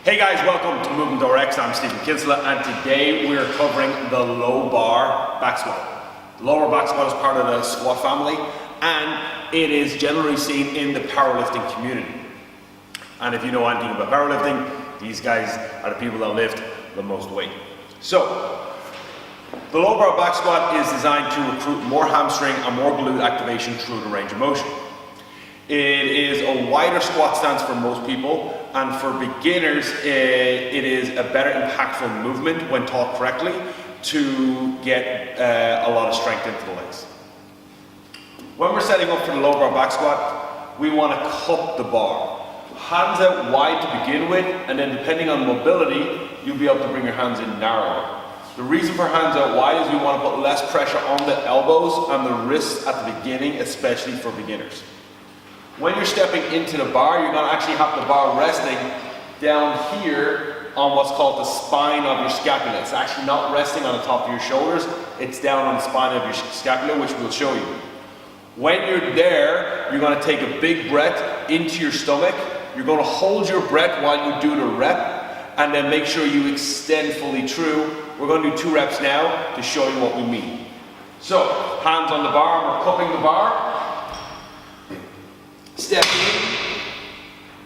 Hey guys, welcome to Movement RX. I'm Stephen Kinsella, and today we're covering the low bar back squat. The lower back squat is part of the squat family, and it is generally seen in the powerlifting community. And if you know anything about powerlifting, these guys are the people that lift the most weight. So, the low bar back squat is designed to recruit more hamstring and more glute activation through the range of motion. It is a wider squat stance for most people, and for beginners, it is a better impactful movement when taught correctly to get a lot of strength into the legs. When we're setting up for the low bar back squat, we want to cup the bar. Hands out wide to begin with, and then depending on mobility, you'll be able to bring your hands in narrower. The reason for hands out wide is we want to put less pressure on the elbows and the wrists at the beginning, especially for beginners. When you're stepping into the bar, you're going to actually have the bar resting down here on what's called the spine of your scapula. It's actually not resting on the top of your shoulders, it's down on the spine of your scapula, which we'll show you. When you're there, you're going to take a big breath into your stomach. You're going to hold your breath while you do the rep, and then make sure you extend fully through. We're going to do 2 reps now to show you what we mean. So, hands on the bar, we're cupping the bar. Step in.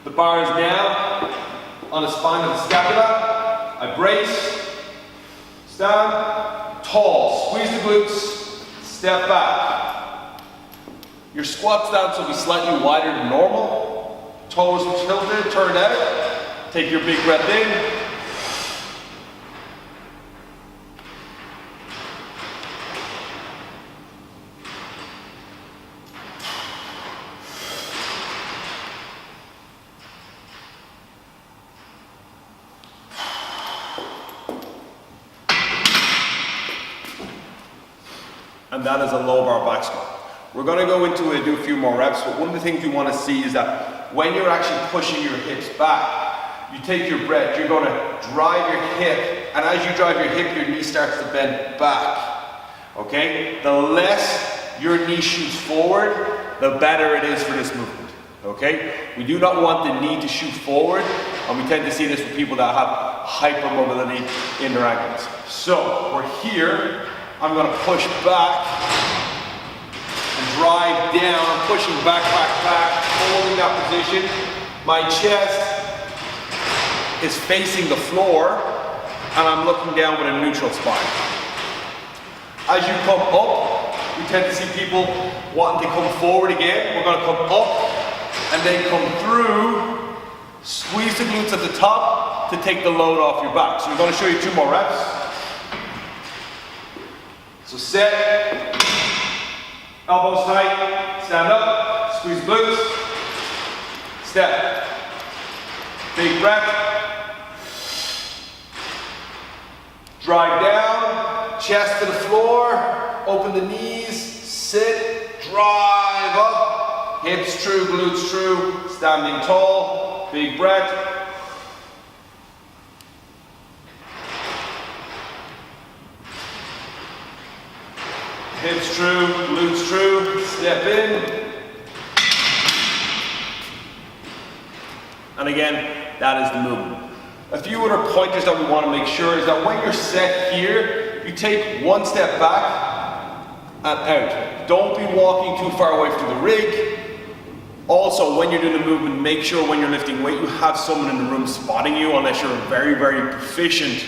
The bar is now on the spine of the scapula. I brace. Stand. Tall. Squeeze the glutes. Step back. Your squat stance will be slightly wider than normal. Toes tilted, turned out. Take your big breath in. And that is a low bar back squat. We're going to go into it, do a few more reps, but one of the things you want to see is that when you're actually pushing your hips back, you take your breath, you're going to drive your hip, and as you drive your hip, your knee starts to bend back. Okay? The less your knee shoots forward, the better it is for this movement. Okay? We do not want the knee to shoot forward, and we tend to see this with people that have hypermobility in their ankles. So, we're here. I'm going to push back and drive down. I'm pushing back, holding that position. My chest is facing the floor, and I'm looking down with a neutral spine. As you come up, we tend to see people wanting to come forward again. We're going to come up and then come through. Squeeze the glutes at the top to take the load off your back. So we're going to show you 2 more reps. So set, elbows tight, stand up, squeeze glutes, step, big breath, drive down, chest to the floor, open the knees, sit, drive up, hips true, glutes true, standing tall, big breath. Hips true, glutes true, step in. And again, that is the movement. A few other pointers that we want to make sure is that when you're set here, you take 1 step back and out. Don't be walking too far away from the rig. Also, when you're doing the movement, make sure when you're lifting weight, you have someone in the room spotting you, unless you're a very, very proficient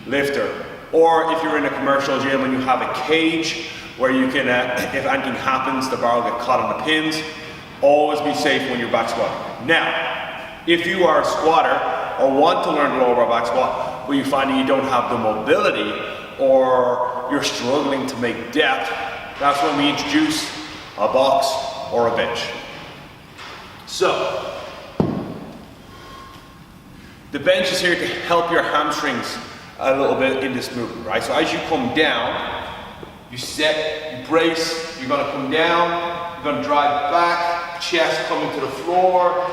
lifter. Or if you're in a commercial gym and you have a cage, where you can, if anything happens, the bar will get caught on the pins. Always be safe when you're back squatting. Now, if you are a squatter or want to learn the lower bar back squat, but you find that you don't have the mobility or you're struggling to make depth, that's when we introduce a box or a bench. So, the bench is here to help your hamstrings a little bit in this movement, right? So as you come down, you set, you brace, you're going to come down, you're going to drive back, chest coming to the floor,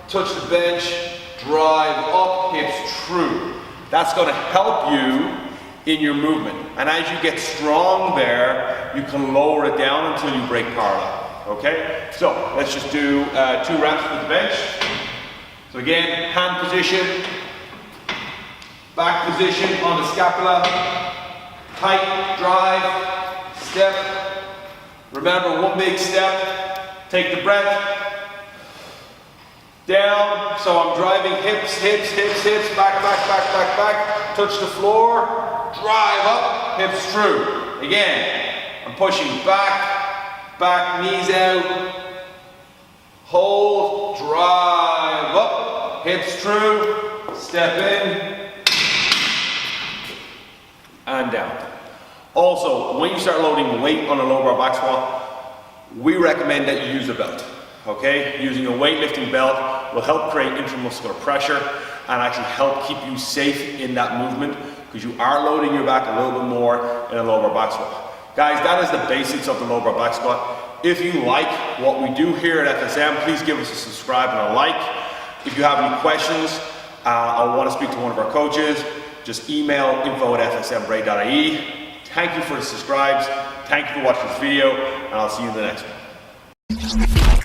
touch the bench, drive up, hips true. That's going to help you in your movement. And as you get strong there, you can lower it down until you break parallel. Okay? So let's just do 2 reps with the bench. So again, hand position, Back position on the scapula. Tight, drive, step. Remember, one big step. Take the breath. Down, so I'm driving hips, hips, hips, hips, back, back, back, back, back. Touch the floor, drive up, hips through. Again, I'm pushing back, back, knees out. Hold, drive up, hips through, step in, and down. Also, when you start loading weight on a low bar back squat, we recommend that you use a belt. Okay, using a weightlifting belt will help create intramuscular pressure and actually help keep you safe in that movement because you are loading your back a little bit more in a low bar back squat. Guys, that is the basics of the low bar back squat. If you like what we do here at FSM, please give us a subscribe and a like. If you have any questions or want to speak to one of our coaches, just email info@fsmbray.ie. Thank you for the subscribes. Thank you for watching this video, and I'll see you in the next one.